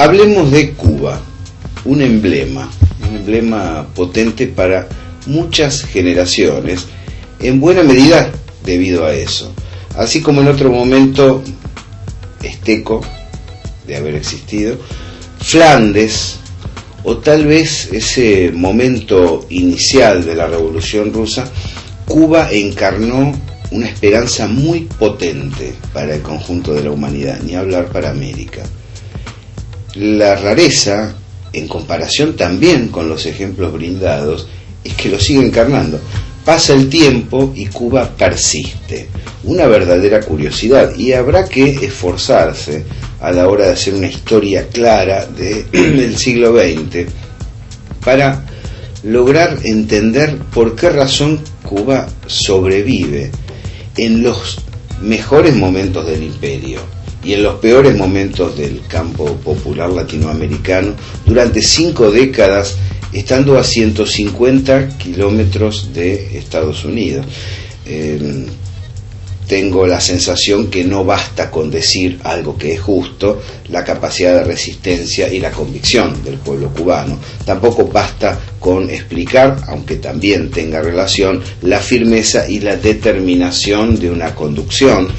Hablemos de Cuba, un emblema potente para muchas generaciones, en buena medida debido a eso. Así como en otro momento Esteco, de haber existido, Flandes, o tal vez ese momento inicial de la Revolución Rusa, Cuba encarnó una esperanza muy potente para el conjunto de la humanidad, ni hablar para América. La rareza, en comparación también con los ejemplos brindados, es que lo sigue encarnando. Pasa el tiempo y Cuba persiste. Una verdadera curiosidad, y habrá que esforzarse a la hora de hacer una historia clara del siglo XX para lograr entender por qué razón Cuba sobrevive en los mejores momentos del imperio y en los peores momentos del campo popular latinoamericano durante 5 décadas, estando a 150 kilómetros de Estados Unidos. Tengo la sensación que no basta con decir algo que es justo, la capacidad de resistencia y la convicción del pueblo cubano. Tampoco basta con explicar, aunque también tenga relación, la firmeza y la determinación de una conducción.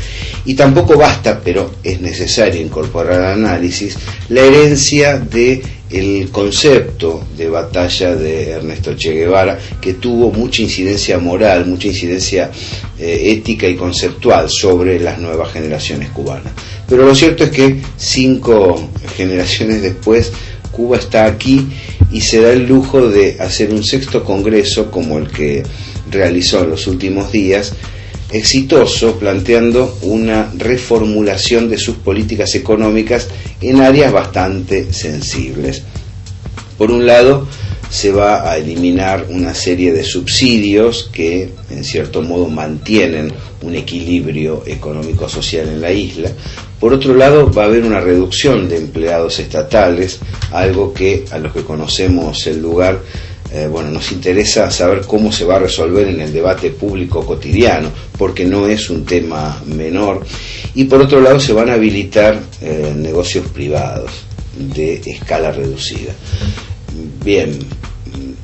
Y tampoco basta, pero es necesario incorporar al análisis, la herencia de el concepto de batalla de Ernesto Che Guevara, que tuvo mucha incidencia moral, mucha incidencia ética y conceptual sobre las nuevas generaciones cubanas. Pero lo cierto es que 5 generaciones después, Cuba está aquí y se da el lujo de hacer un 6º congreso como el que realizó en los últimos días, exitoso, planteando una reformulación de sus políticas económicas en áreas bastante sensibles. Por un lado, se va a eliminar una serie de subsidios que, en cierto modo, mantienen un equilibrio económico-social en la isla. Por otro lado, va a haber una reducción de empleados estatales, algo que, a los que conocemos el lugar, nos interesa saber cómo se va a resolver en el debate público cotidiano, porque no es un tema menor. Y por otro lado, se van a habilitar negocios privados de escala reducida. Bien,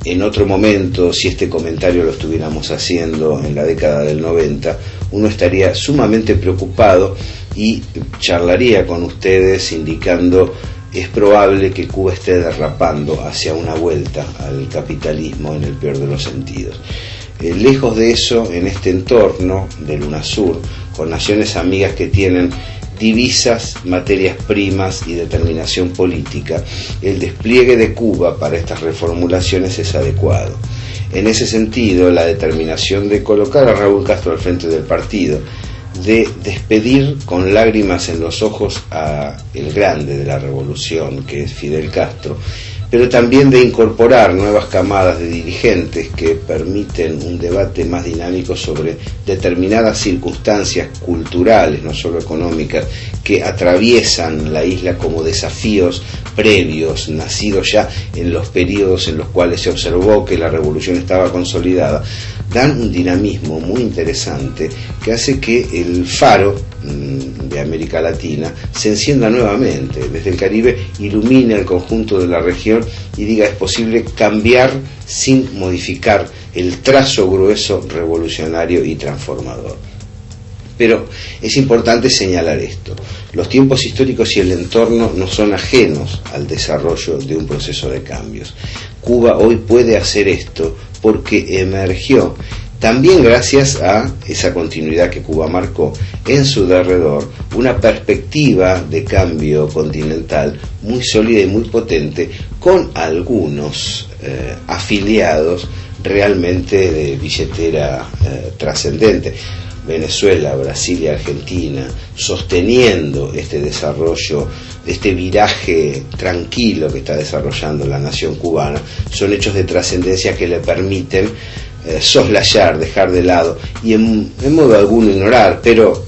en otro momento, si este comentario lo estuviéramos haciendo en la década del 90, uno estaría sumamente preocupado y charlaría con ustedes indicando: es probable que Cuba esté derrapando hacia una vuelta al capitalismo en el peor de los sentidos. Lejos de eso, en este entorno del UNASUR, con naciones amigas que tienen divisas, materias primas y determinación política, el despliegue de Cuba para estas reformulaciones es adecuado. En ese sentido, la determinación de colocar a Raúl Castro al frente del partido, de despedir con lágrimas en los ojos a el grande de la revolución, que es Fidel Castro, pero también de incorporar nuevas camadas de dirigentes que permiten un debate más dinámico sobre determinadas circunstancias culturales, no solo económicas, que atraviesan la isla como desafíos previos, nacidos ya en los periodos en los cuales se observó que la revolución estaba consolidada, dan un dinamismo muy interesante que hace que el faro de América Latina se encienda nuevamente, desde el Caribe ilumine al conjunto de la región y diga: es posible cambiar sin modificar el trazo grueso, revolucionario y transformador. Pero es importante señalar esto: los tiempos históricos y el entorno no son ajenos al desarrollo de un proceso de cambios. Cuba hoy puede hacer esto porque emergió, también gracias a esa continuidad que Cuba marcó en su derredor, una perspectiva de cambio continental muy sólida y muy potente, con algunos afiliados realmente de billetera trascendente. Venezuela, Brasil y Argentina, sosteniendo este desarrollo, este viraje tranquilo que está desarrollando la nación cubana, son hechos de trascendencia que le permiten soslayar, dejar de lado y en modo alguno ignorar, pero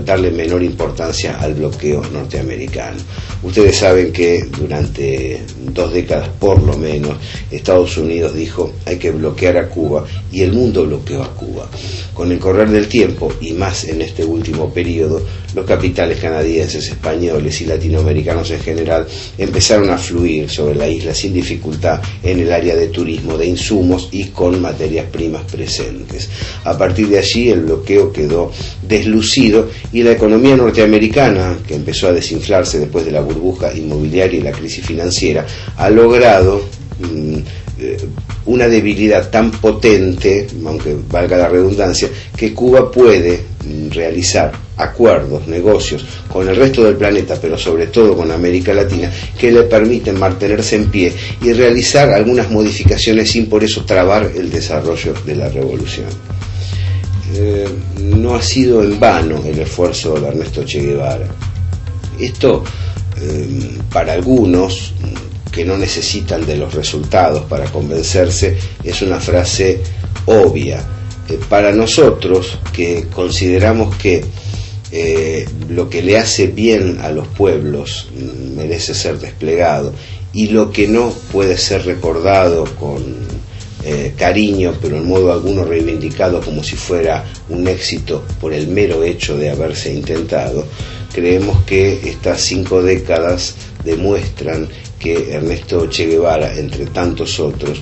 darle menor importancia al bloqueo norteamericano. Ustedes saben que durante 2 décadas por lo menos Estados Unidos dijo hay que bloquear a Cuba y el mundo bloqueó a Cuba. Con el correr del tiempo y más en este último periodo, los capitales canadienses, españoles y latinoamericanos en general empezaron a fluir sobre la isla sin dificultad en el área de turismo, de insumos y con materias primas presentes. A partir de allí el bloqueo quedó deslucido y la economía norteamericana, que empezó a desinflarse después de la burbuja inmobiliaria y la crisis financiera, ha logrado una debilidad tan potente, aunque valga la redundancia, que Cuba puede realizar acuerdos, negocios con el resto del planeta, pero sobre todo con América Latina, que le permiten mantenerse en pie y realizar algunas modificaciones sin por eso trabar el desarrollo de la revolución. No ha sido en vano el esfuerzo de Ernesto Che Guevara. Esto, para algunos que no necesitan de los resultados para convencerse, es una frase obvia. Para nosotros, que consideramos que lo que le hace bien a los pueblos merece ser desplegado y lo que no puede ser recordado con cariño, pero en modo alguno reivindicado como si fuera un éxito por el mero hecho de haberse intentado, creemos que estas 5 décadas demuestran que Ernesto Che Guevara, entre tantos otros,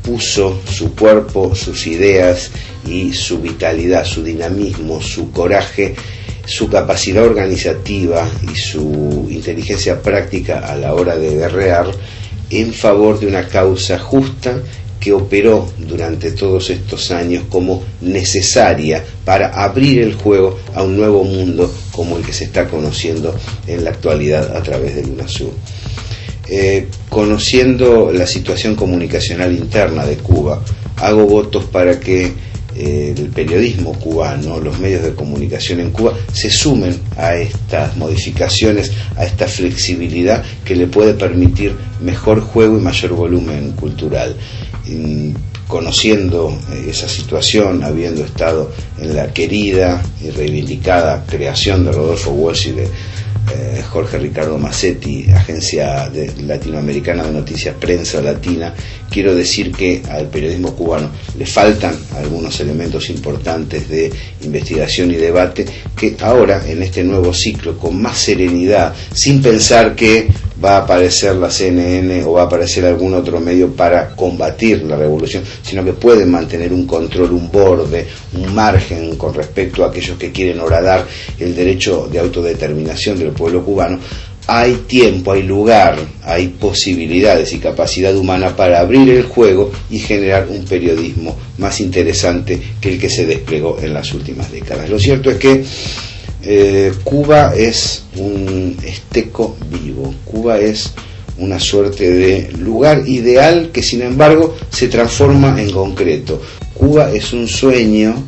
puso su cuerpo, sus ideas y su vitalidad, su dinamismo, su coraje, su capacidad organizativa y su inteligencia práctica a la hora de guerrear en favor de una causa justa que operó durante todos estos años como necesaria para abrir el juego a un nuevo mundo como el que se está conociendo en la actualidad a través del UNASUR. Conociendo la situación comunicacional interna de Cuba, hago votos para que el periodismo cubano, los medios de comunicación en Cuba, se sumen a estas modificaciones, a esta flexibilidad que le puede permitir mejor juego y mayor volumen cultural. Conociendo esa situación, habiendo estado en la querida y reivindicada creación de Rodolfo Walsh y de Jorge Ricardo Massetti, Agencia Latinoamericana de Noticias Prensa Latina, quiero decir que al periodismo cubano le faltan algunos elementos importantes de investigación y debate que ahora, en este nuevo ciclo, con más serenidad, sin pensar que va a aparecer la CNN o va a aparecer algún otro medio para combatir la revolución, sino que pueden mantener un control, un borde, un margen con respecto a aquellos que quieren horadar el derecho de autodeterminación del pueblo cubano. Hay tiempo, hay lugar, hay posibilidades y capacidad humana para abrir el juego y generar un periodismo más interesante que el que se desplegó en las últimas décadas. Lo cierto es que Cuba es un esteco vivo, Cuba es una suerte de lugar ideal que sin embargo se transforma en concreto. Cuba es un sueño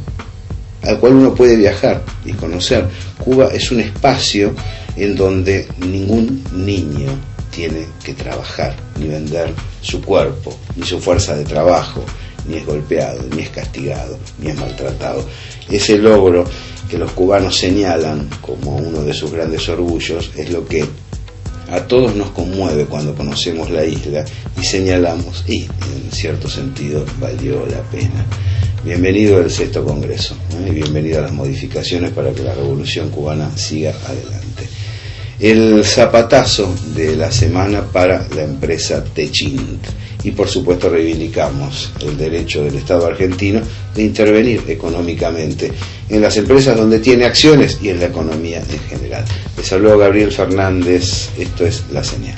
al cual uno puede viajar y conocer. Cuba es un espacio en donde ningún niño tiene que trabajar, ni vender su cuerpo, ni su fuerza de trabajo, ni es golpeado, ni es castigado, ni es maltratado. Ese logro que los cubanos señalan como uno de sus grandes orgullos es lo que a todos nos conmueve cuando conocemos la isla y señalamos, y en cierto sentido valió la pena. Bienvenido al 6º Congreso, y bienvenido a las modificaciones para que la revolución cubana siga adelante. El zapatazo de la semana para la empresa Techint. Y por supuesto reivindicamos el derecho del Estado argentino de intervenir económicamente en las empresas donde tiene acciones y en la economía en general. Les habló Gabriel Fernández, esto es La Señal.